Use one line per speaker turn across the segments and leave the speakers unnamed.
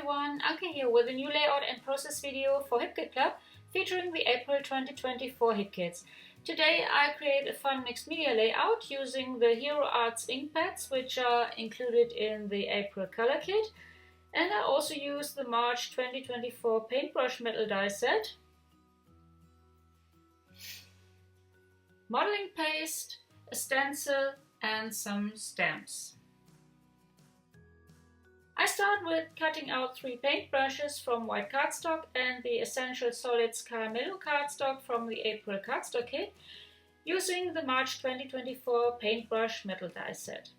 everyone, Anke here with a new layout and process video for HipKit Club featuring the April 2024 HipKits. Today I create a fun mixed media layout using the Hero Arts ink pads, which are included in the April color kit, and I also use the March 2024 paintbrush metal die set, modeling paste, a stencil and some stamps. I start with cutting out 3 paintbrushes from white cardstock and the Essential Solids Caramello cardstock from the April cardstock kit using the March 2024 paintbrush metal die set.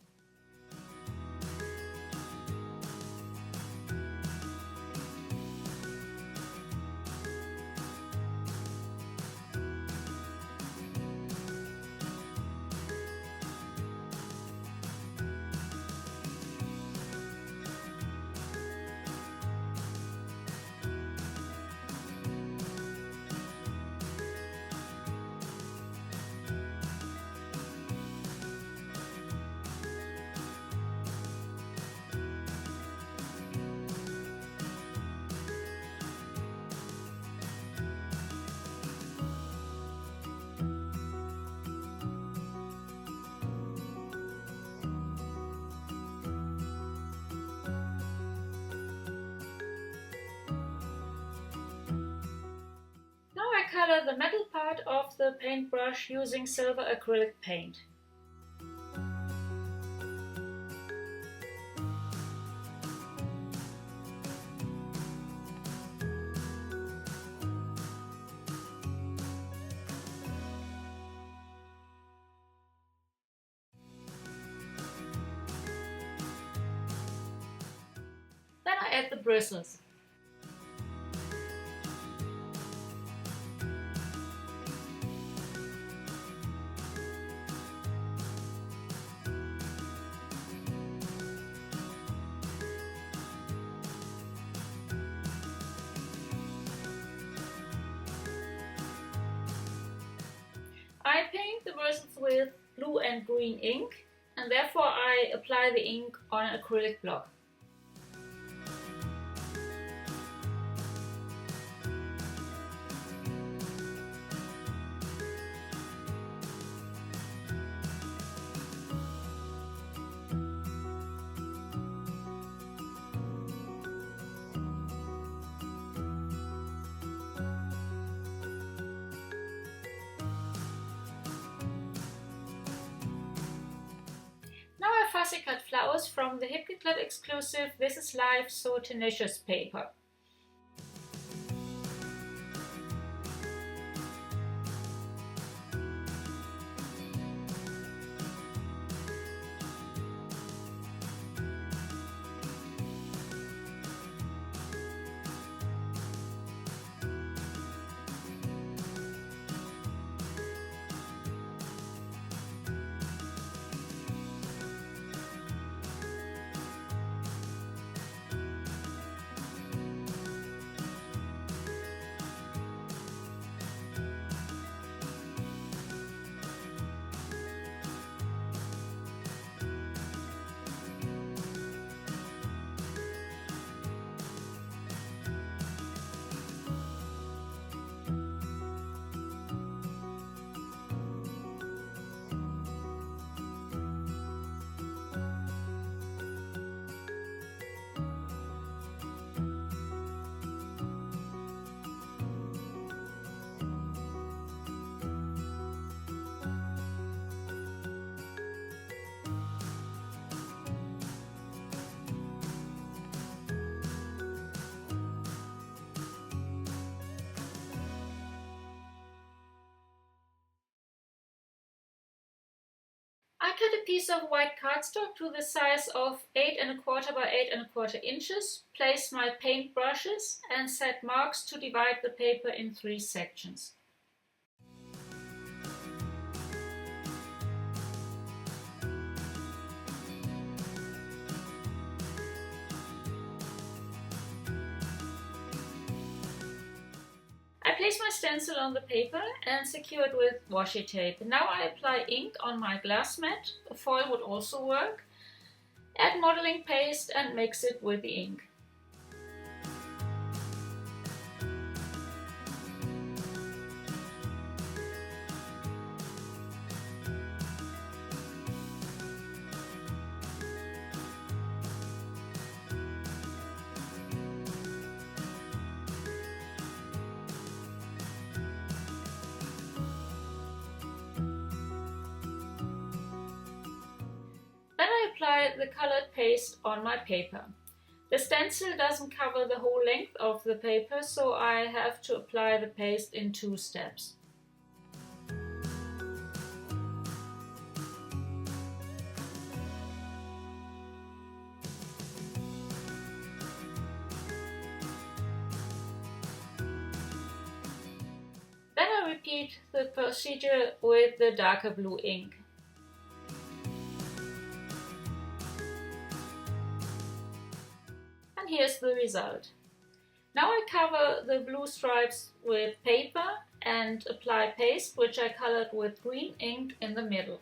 Color the metal part of the paintbrush using silver acrylic paint. Then I add the bristles. I paint the bristles with blue and green ink, and therefore I apply the ink on an acrylic block. Now I fussy cut flowers from the HipKit Club exclusive This Is Life So Tenacious paper. I cut a piece of white cardstock to the size of 8¼ by 8¼ inches, place my paint brushes and set marks to divide the paper in 3 sections. I place my stencil on the paper and secure it with washi tape. Now I apply ink on my glass mat. A foil would also work. Add modeling paste and mix it with the ink. apply the colored paste on my paper. The stencil doesn't cover the whole length of the paper, so I have to apply the paste in 2 steps. Then I repeat the procedure with the darker blue ink. And here's the result. Now I cover the blue stripes with paper and apply paste, which I colored with green ink in the middle.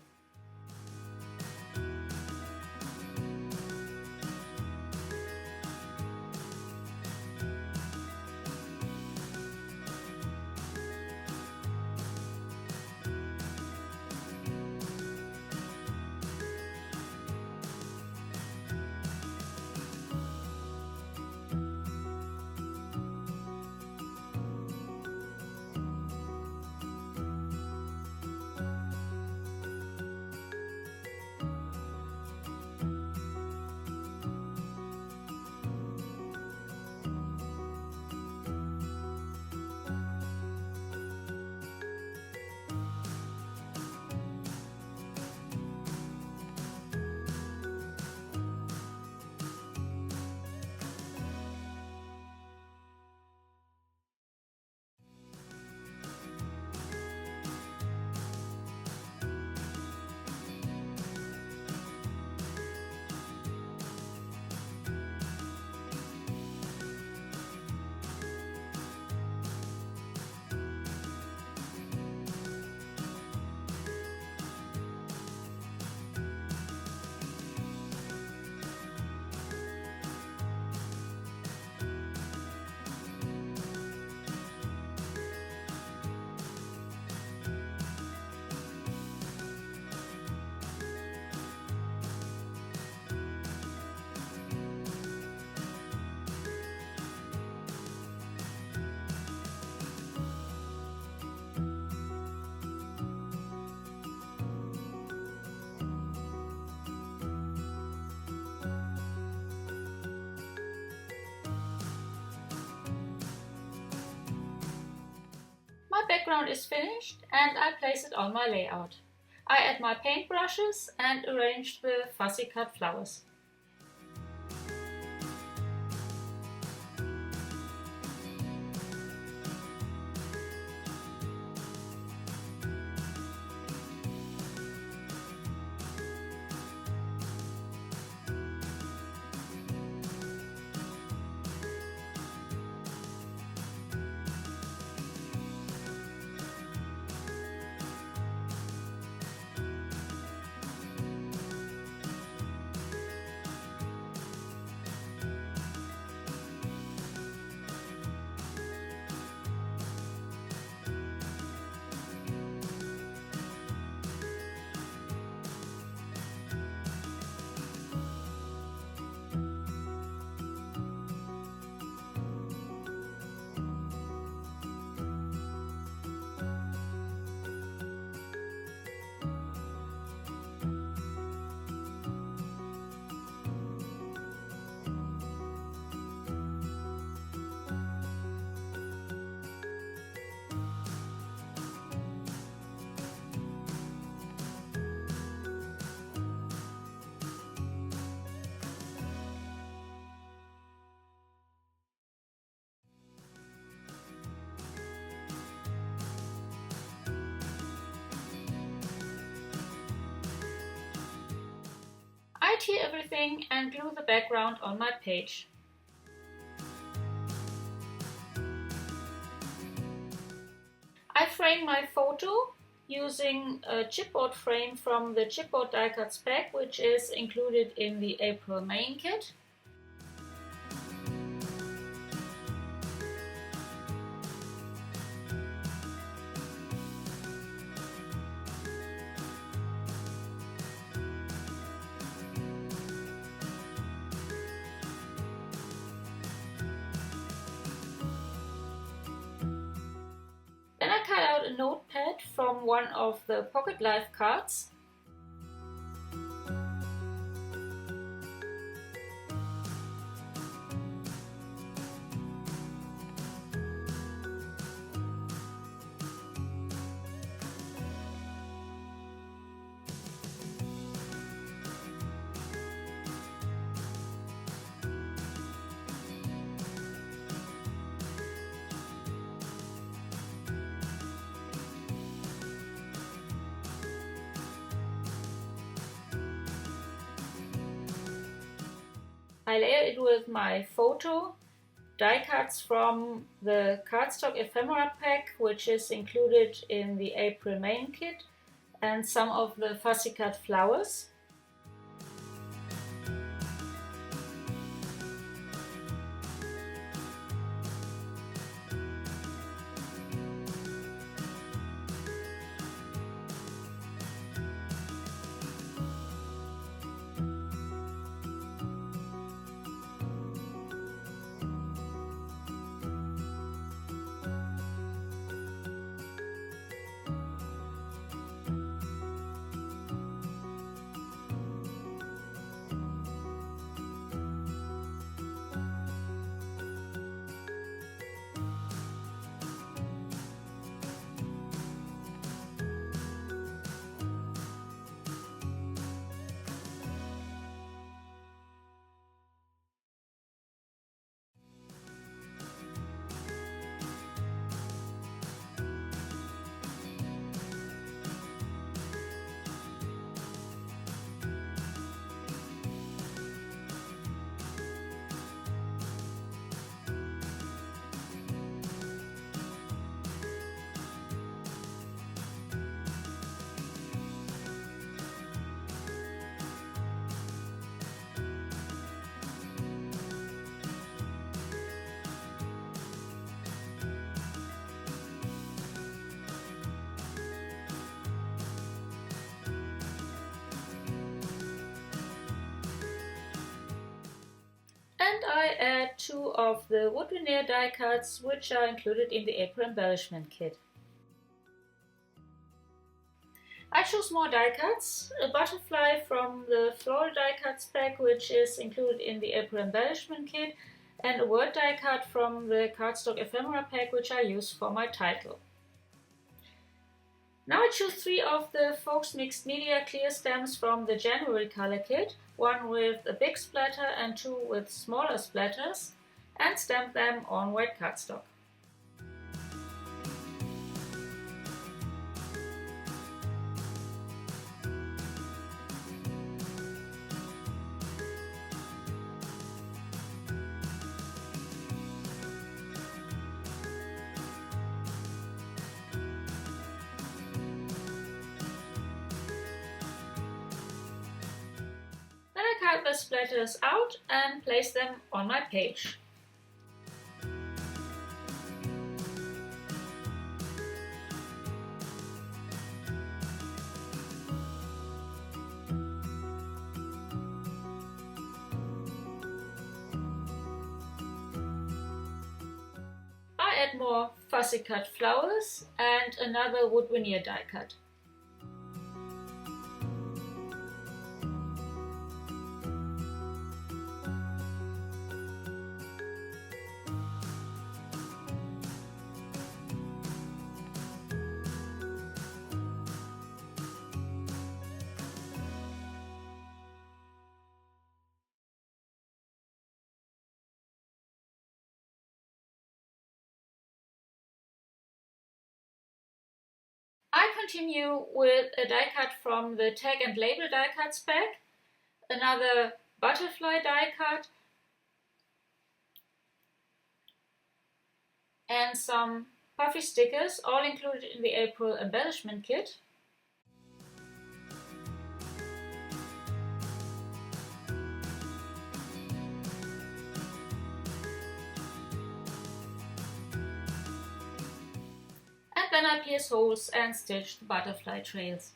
My background is finished and I place it on my layout. I add my paint brushes and arrange the fussy cut flowers. I tier everything and glue the background on my page. I frame my photo using a chipboard frame from the chipboard die cuts pack, which is included in the April main kit. Then I cut out a notepad from one of the Pocket Life cards. I layer it with my photo die cuts from the cardstock ephemera pack, which is included in the April main kit, and some of the fussy cut flowers. And I add 2 of the wood veneer die cuts, which are included in the April embellishment kit. I choose more die cuts, a butterfly from the floral die cuts pack, which is included in the April embellishment kit, and a word die cut from the cardstock ephemera pack, which I use for my title. Now I choose 3 of the Folks Mixed Media clear stamps from the January color kit, 1 with a big splatter and 2 with smaller splatters, and stamp them on white cardstock. Then I cut the splatters out and place them on my page. I add more fussy cut flowers and another wood veneer die cut. I continue with a die cut from the tag and label die cuts pack, another butterfly die cut, and some puffy stickers, all included in the April embellishment kit. And then I pierce holes and stitch the butterfly trails.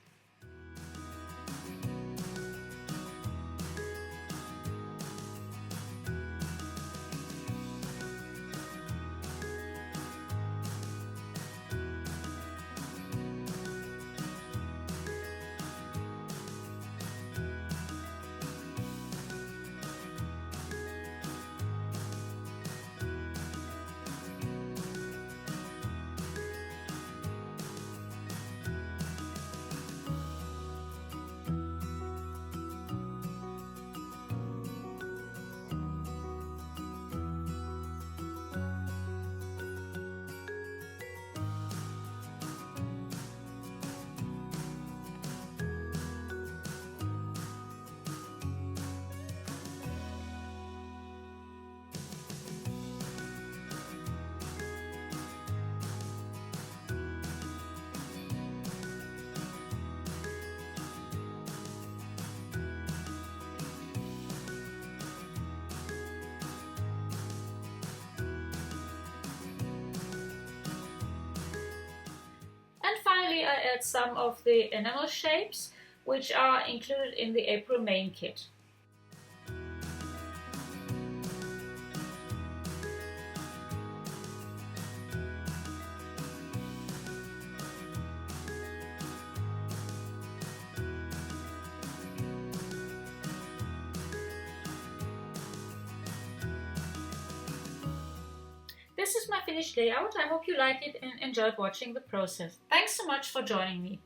Finally, I add some of the enamel shapes, which are included in the April main kit. This is my finished layout. I hope you like it and enjoyed watching the process. Thanks so much for joining me.